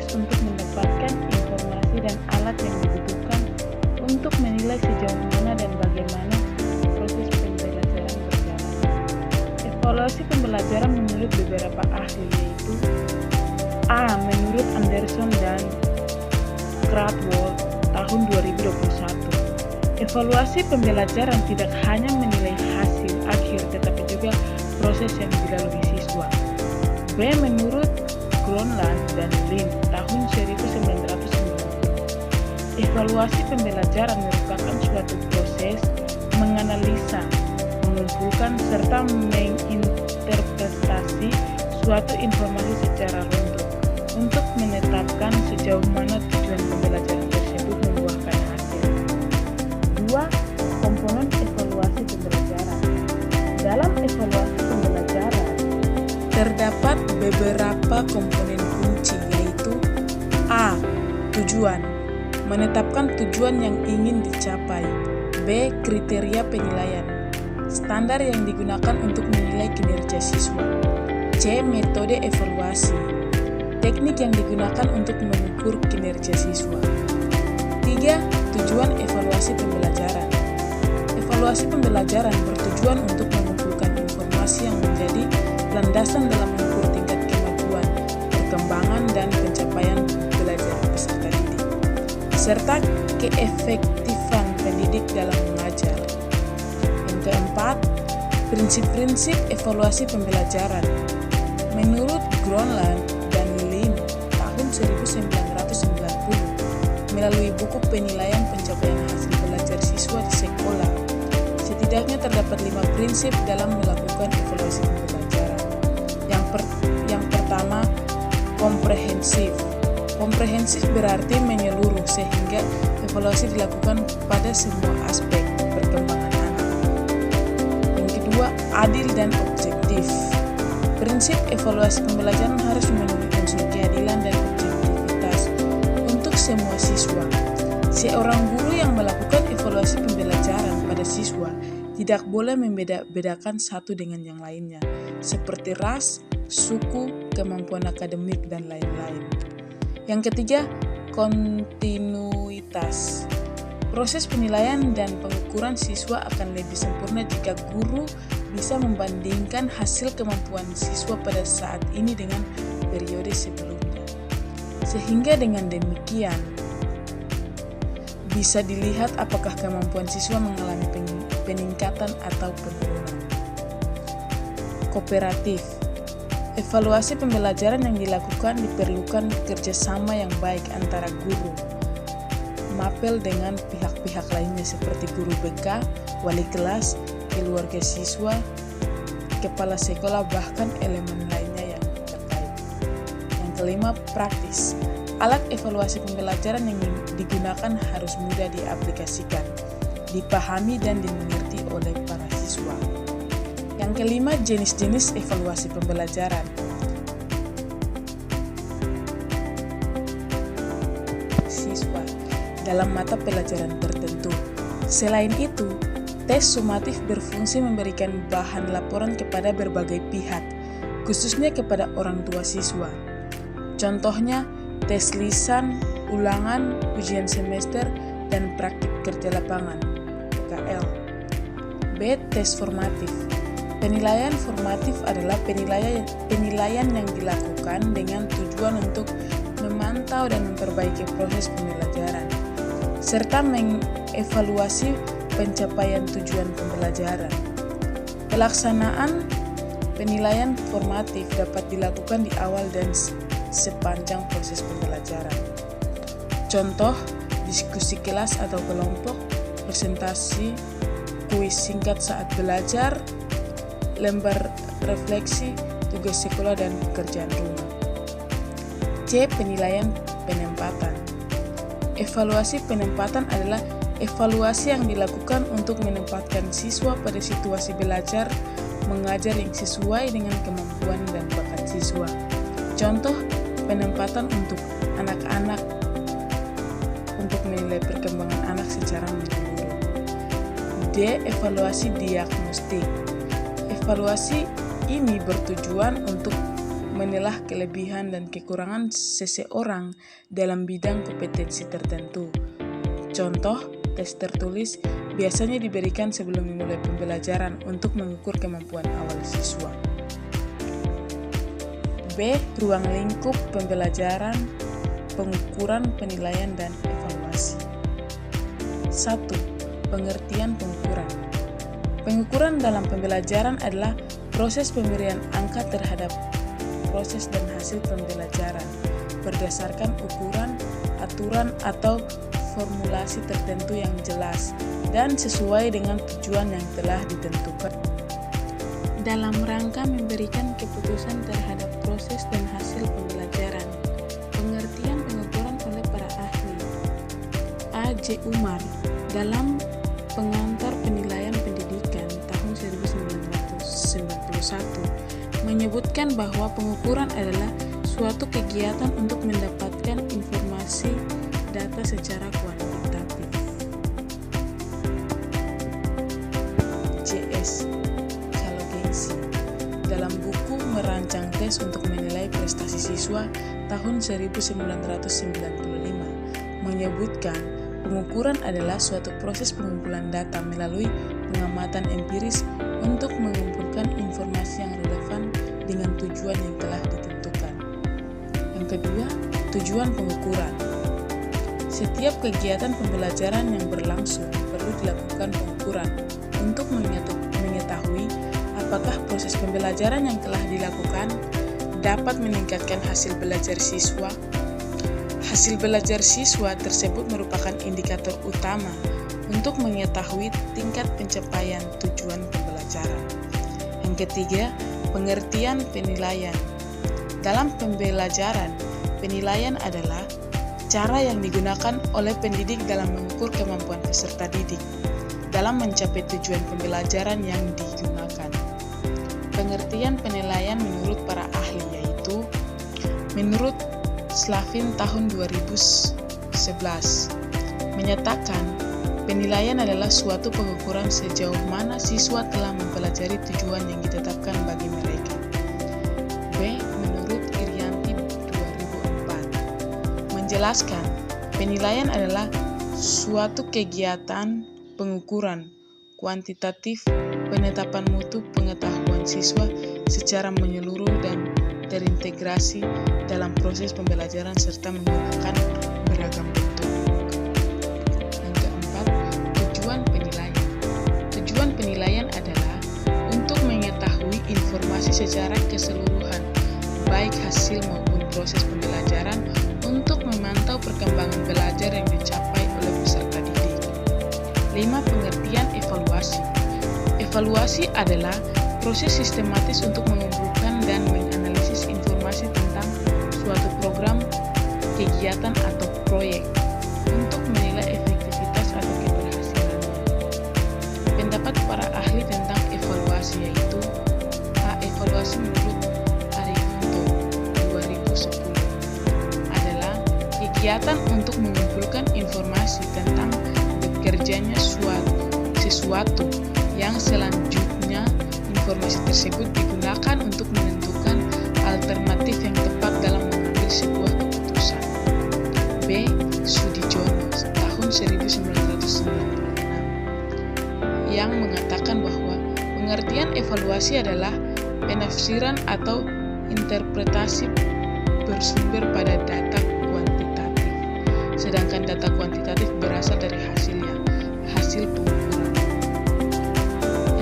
proses untuk mendapatkan informasi dan alat yang dibutuhkan untuk menilai sejauh mana dan bagaimana proses pembelajaran berjalan. Evaluasi pembelajaran menurut beberapa ahli yaitu A. Menurut Anderson dan Krathwohl tahun 2021, evaluasi pembelajaran tidak hanya menilai hasil akhir tetapi juga proses yang dilalui siswa. B. Menurut Groenland dan Lin tahun 1990, evaluasi pembelajaran merupakan suatu proses menganalisa, mengumpulkan serta menginterpretasi suatu informasi secara runtuh untuk menetapkan sejauh mana tujuan pembelajaran tersebut membuahkan hasil. 2. Komponen evaluasi pembelajaran. Dalam evaluasi pembelajaran terdapat beberapa komponen kunci yaitu A. Tujuan, menetapkan tujuan yang ingin dicapai. B. Kriteria penilaian, standar yang digunakan untuk menilai kinerja siswa. C. Metode evaluasi, teknik yang digunakan untuk mengukur kinerja siswa. 3. Tujuan evaluasi pembelajaran. Evaluasi pembelajaran bertujuan untuk mengumpulkan informasi yang menjadi landasan dalam mengukur tingkat kemajuan, perkembangan, dan pencapaian belajar peserta didik, serta keefektifan pendidik dalam mengajar. Yang keempat, prinsip-prinsip evaluasi pembelajaran. Menurut Groenland dan Lin tahun 1990, melalui buku penilaian pencapaian hasil belajar siswa di sekolah, setidaknya terdapat 5 prinsip dalam melakukan evaluasi pembelajaran. Yang pertama, komprehensif. Komprehensif berarti menyeluruh sehingga evaluasi dilakukan pada semua aspek perkembangan anak. Yang kedua, adil dan objektif. Prinsip evaluasi pembelajaran harus memenuhi unsur keadilan dan objektivitas untuk semua siswa. Seorang guru yang melakukan evaluasi pembelajaran pada siswa tidak boleh membeda-bedakan satu dengan yang lainnya, seperti ras, suku, kemampuan akademik, dan lain-lain. Yang ketiga, kontinuitas. Proses penilaian dan pengukuran siswa akan lebih sempurna jika guru bisa membandingkan hasil kemampuan siswa pada saat ini dengan periode sebelumnya. Sehingga dengan demikian, bisa dilihat apakah kemampuan siswa mengalami peningkatan atau penurunan. Kooperatif. Evaluasi pembelajaran yang dilakukan diperlukan kerjasama yang baik antara guru, mapel dengan pihak-pihak lainnya seperti guru BK, wali kelas, keluarga siswa, kepala sekolah, bahkan elemen lainnya yang terkait. Yang kelima, praktis. Alat evaluasi pembelajaran yang digunakan harus mudah diaplikasikan, dipahami, dan dimengerti oleh para siswa. Yang kelima, jenis-jenis evaluasi pembelajaran. Siswa dalam mata pelajaran tertentu. Selain itu, tes sumatif berfungsi memberikan bahan laporan kepada berbagai pihak, khususnya kepada orang tua siswa. Contohnya, tes lisan, ulangan, ujian semester, dan praktik kerja lapangan (PKL). B. Tes formatif. Penilaian formatif adalah penilaian yang dilakukan dengan tujuan untuk memantau dan memperbaiki proses pembelajaran, serta mengevaluasi pencapaian tujuan pembelajaran. Pelaksanaan penilaian formatif dapat dilakukan di awal dan sepanjang proses pembelajaran. Contoh, diskusi kelas atau kelompok, presentasi, kuis singkat saat belajar, lembar refleksi, tugas sekolah, dan pekerjaan rumah. C. Penilaian penempatan. Evaluasi penempatan adalah evaluasi yang dilakukan untuk menempatkan siswa pada situasi belajar, mengajar yang sesuai dengan kemampuan dan bakat siswa. Contoh, penempatan untuk anak-anak untuk menilai perkembangan anak secara menyeluruh. D. Evaluasi diagnostik. Evaluasi ini bertujuan untuk menilah kelebihan dan kekurangan seseorang dalam bidang kompetensi tertentu. Contoh, tes tertulis biasanya diberikan sebelum memulai pembelajaran untuk mengukur kemampuan awal siswa. B. Ruang lingkup pembelajaran, pengukuran, penilaian, dan evaluasi. 1. Pengertian pengukuran. Pengukuran dalam pembelajaran adalah proses pemberian angka terhadap proses dan hasil pembelajaran berdasarkan ukuran, aturan, atau formulasi tertentu yang jelas dan sesuai dengan tujuan yang telah ditentukan. Dalam rangka memberikan keputusan terhadap proses dan hasil pembelajaran, pengertian pengukuran oleh para ahli. A. J. Umar dalam Pengantar Penilaian Pendidikan tahun 1991 menyebutkan bahwa pengukuran adalah suatu kegiatan untuk mendapatkan informasi data secara kuantitatif. J.S. Kalogengsi dalam buku Merancang Tes untuk Menilai Prestasi Siswa tahun 1995 menyebutkan pengukuran adalah suatu proses pengumpulan data melalui pengamatan empiris untuk mengumpulkan informasi yang relevan dengan tujuan yang telah ditentukan. Yang kedua, tujuan pengukuran. Setiap kegiatan pembelajaran yang berlangsung perlu dilakukan pengukuran untuk mengetahui apakah proses pembelajaran yang telah dilakukan dapat meningkatkan hasil belajar siswa. Hasil belajar siswa tersebut merupakan indikator utama untuk mengetahui tingkat pencapaian tujuan pembelajaran. Yang ketiga, pengertian penilaian. Dalam pembelajaran, penilaian adalah cara yang digunakan oleh pendidik dalam mengukur kemampuan peserta didik dalam mencapai tujuan pembelajaran yang digunakan. Pengertian penilaian menurut para ahli yaitu, menurut Slavin tahun 2011 menyatakan penilaian adalah suatu pengukuran sejauh mana siswa telah mempelajari tujuan yang ditetapkan bagi mereka. B. Menurut Irianti 2004 menjelaskan penilaian adalah suatu kegiatan pengukuran kuantitatif penetapan mutu pengetahuan siswa secara menyeluruh dan terintegrasi dalam proses pembelajaran serta menggunakan beragam bentuk. Yang keempat, tujuan penilaian. Tujuan penilaian adalah untuk mengetahui informasi secara keseluruhan, baik hasil maupun proses pembelajaran untuk memantau perkembangan belajar yang dicapai oleh peserta didik. 5. Pengertian evaluasi. Evaluasi adalah proses sistematis untuk mengumpulkan dan menganalisis informasi tentang suatu program, kegiatan, atau proyek untuk menilai efektivitas atau keberhasilannya. Pendapat para ahli tentang evaluasi yaitu A. Evaluasi menurut Arifunto 2010 adalah kegiatan untuk mengumpulkan informasi tentang bekerjanya sesuatu yang selanjutnya informasi tersebut digunakan untuk menentukan alternatif yang tepat dalam mengambil sebuah keputusan. B. Sudijono tahun 1996 yang mengatakan bahwa pengertian evaluasi adalah penafsiran atau interpretasi bersumber pada data kuantitatif, sedangkan data kuantitatif berasal dari hasil pengukuran.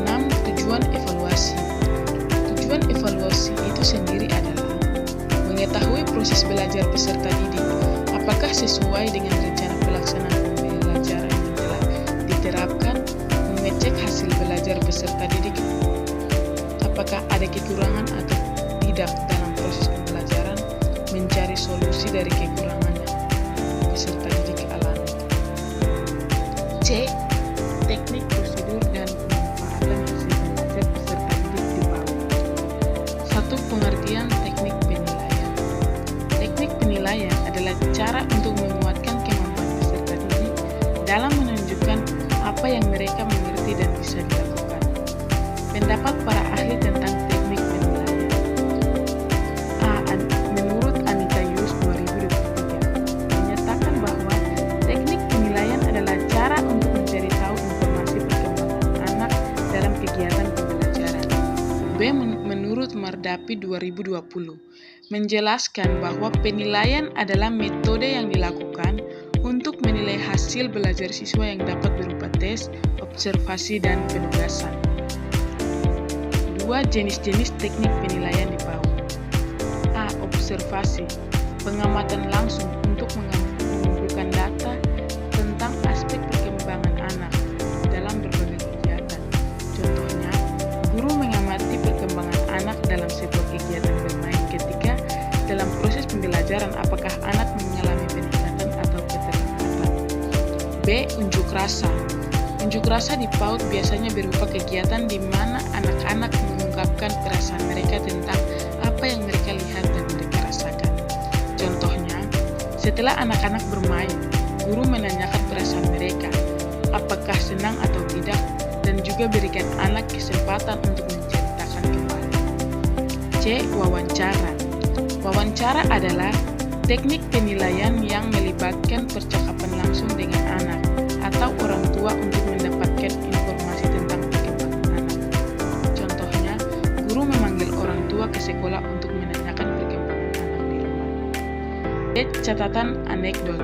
6. Tujuan evaluasi. Tujuan evaluasi itu sendiri adalah mengetahui proses belajar peserta didik apakah sesuai dengan rencana pelaksanaan pembelajaran yang telah diterapkan, mengecek hasil belajar peserta didik apakah ada kekurangan atau tidak dalam proses pembelajaran, mencari solusi dari kekurangan yang peserta didik alami. C. Teknik, prosedur, dan pemanfaatan hasil belajar peserta didik di PAUD. 1. Pengertian teknik penilaian. Teknik penilaian adalah cara untuk menguatkan kemampuan peserta didik dalam menunjukkan apa yang mereka mengerti dan bisa dilakukan. Pendapat para ahli tentang teknik penilaian. A. menghadapi 2020, menjelaskan bahwa penilaian adalah metode yang dilakukan untuk menilai hasil belajar siswa yang dapat berupa tes, observasi, dan penugasan. 2 jenis-jenis teknik penilaian di PAUD. A. Observasi, pengamatan langsung untuk mengumpulkan data tentang aspek perkembangan anak dalam berbagai kegiatan. Contohnya, guru mengamati perkembangan anak dalam sebuah kegiatan bermain ketika dalam proses pembelajaran apakah anak mengalami peningkatan atau keterlambatan. B. Unjuk rasa. Unjuk rasa di PAUD biasanya berupa kegiatan di mana anak-anak mengungkapkan perasaan mereka tentang apa yang mereka lihat dan mereka rasakan. Contohnya, setelah anak-anak bermain, guru menanyakan perasaan mereka, apakah senang atau tidak, dan juga berikan anak kesempatan untuk menceritakan kembali. C. Wawancara. Wawancara adalah teknik penilaian yang melibatkan percakapan langsung dengan anak atau orang tua untuk mendapatkan informasi tentang perkembangan anak. Contohnya, guru memanggil orang tua ke sekolah untuk menanyakan perkembangan anak di rumah. D. Catatan anekdot.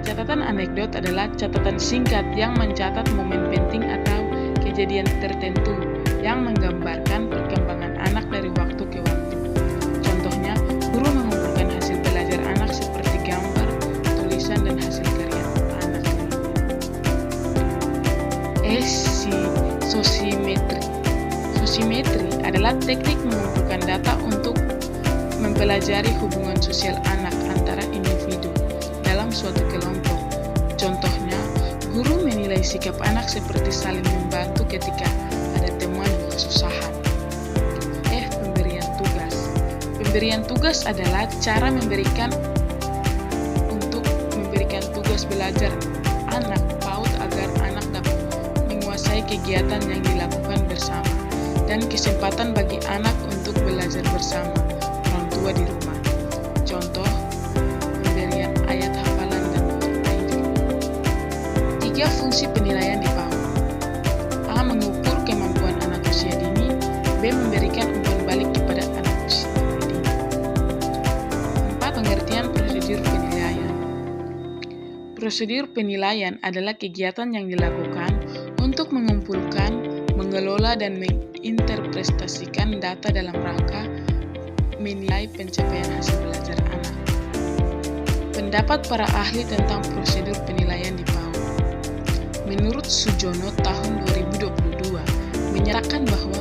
Catatan anekdot adalah catatan singkat yang mencatat momen penting atau kejadian tertentu yang menggambarkan perkembangan anak dari waktu ke waktu. Contohnya, guru mengumpulkan hasil belajar anak seperti gambar, tulisan, dan hasil karya anak. Sosimetri. Sosimetri adalah teknik mengumpulkan data untuk mempelajari hubungan sosial anak antara individu dalam suatu kelompok. Contohnya, guru menilai sikap anak seperti saling membantu ketika ada teman yang kesusahan. Pemberian tugas. Pemberian tugas adalah cara memberikan tugas belajar anak PAUD agar anak dapat menguasai kegiatan yang dilakukan bersama dan kesempatan bagi anak untuk belajar bersama orang tua di rumah. Contoh, pemberian ayat hafalan dan lainnya. 3 fungsi penilaian di PAUD. A. Mengukur kemampuan anak usia dini. B. Memberikan umpan balik kepada anak usia dini. 4. Pengertian prosedur penilaian. Prosedur penilaian adalah kegiatan yang dilakukan untuk mengumpulkan, mengelola, dan menginterpretasikan data dalam rangka menilai pencapaian hasil belajar anak. Pendapat para ahli tentang prosedur penilaian di PAUD. Menurut Sujono tahun 2022 menyatakan bahwa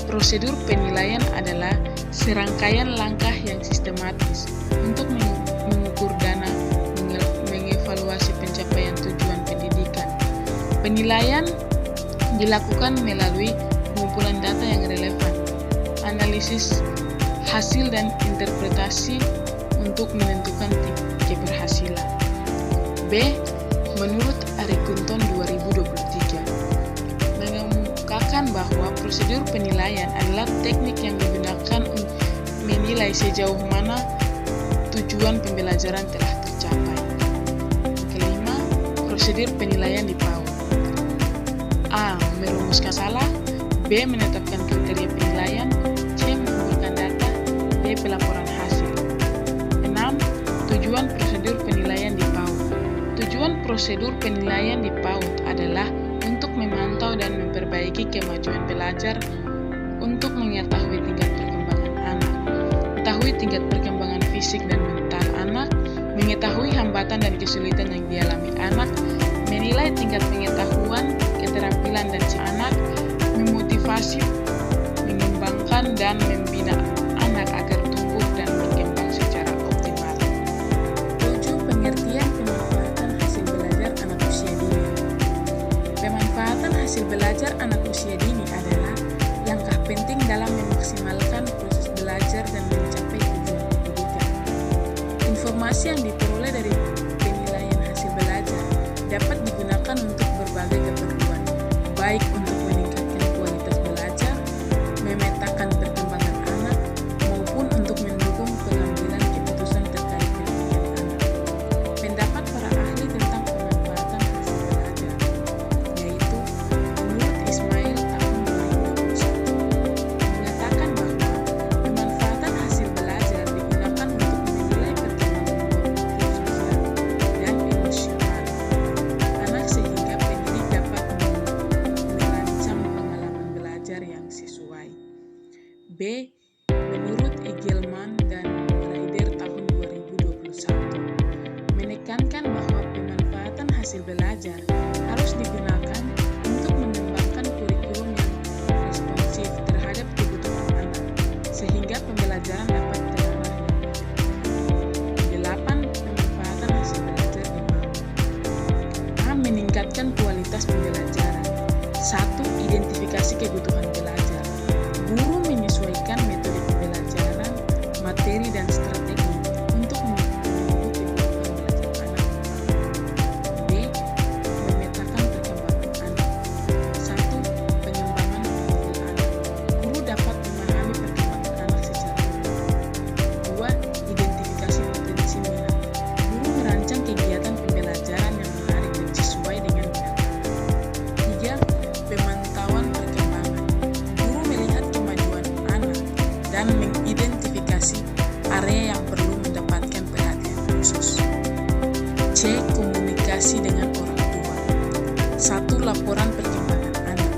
prosedur penilaian adalah serangkaian langkah yang sistematis untuk mengukur dana, mengevaluasi pencapaian tujuan pendidikan. Penilaian dilakukan melalui pengumpulan data yang relevan, analisis hasil dan interpretasi untuk menentukan keberhasilan. B. Menurut Ari Kunton 2023 mengemukakan bahwa prosedur penilaian adalah teknik yang digunakan untuk menilai sejauh mana tujuan pembelajaran telah tercapai. Kelima, prosedur penilaian di PAUD. A. Merumuskan masalah. B. Menetapkan kriteria penilaian. C. Mengumpulkan data. D. Pelaporan hasil. 6. Tujuan prosedur penilaian di PAUD. Tujuan prosedur penilaian di PAUD adalah untuk memantau dan memperbaiki kemajuan belajar, untuk mengetahui tingkat perkembangan anak, mengetahui tingkat perkembangan fisik dan mental anak, mengetahui hambatan dan kesulitan yang dialami anak, menilai tingkat pengetahuan, keterampilan dan anak, memotivasi, mengembangkan dan membina anak agar tumbuh dan berkembang secara optimal. 7. Pengertian pemanfaatan hasil belajar anak usia dini. Pemanfaatan hasil belajar anak usia dini adalah langkah penting dalam memaksimalkan proses belajar dan mencapai tujuan pendidikan. Informasi yang diperoleh dari penilaian hasil belajar dapat digunakan untuk berbagai keperluan, baik untuk meningkatkan kualitas belajar, memetakan perkembangan anak, hasil belajar harus digunakan untuk mengembangkan kurikulum yang responsif terhadap kebutuhan anak, sehingga pembelajaran dapat terarah dan lebih. 8. Pemanfaatan hasil belajar di PAUD. A. Meningkatkan kualitas pembelajaran. 1. Identifikasi kebutuhan belajar. Guru menyesuaikan metode pembelajaran, materi, dan strategi untuk memenuhi kebutuhan belajar anak. B. Memetakan perkembangan anak. 1. Pengembangan profil anak. Guru dapat memahami perkembangan anak secara menyeluruh. 2. Identifikasi potensi minat. Guru merancang kegiatan pembelajaran yang menarik dan sesuai dengan minat anak. 3. Pemantauan perkembangan. Guru melihat kemajuan anak dan mengidentifikasi area yang perlu mendapatkan perhatian khusus. C. Komunikasi dengan orang tua. 1. Laporan perkembangan anak.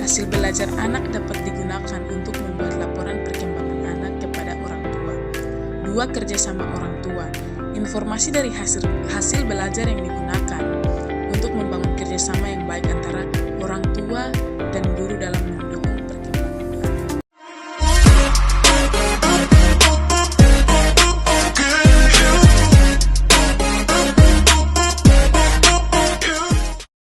Hasil belajar anak dapat digunakan untuk membuat laporan perkembangan anak kepada orang tua. 2. Kerjasama orang tua. Informasi dari hasil belajar yang digunakan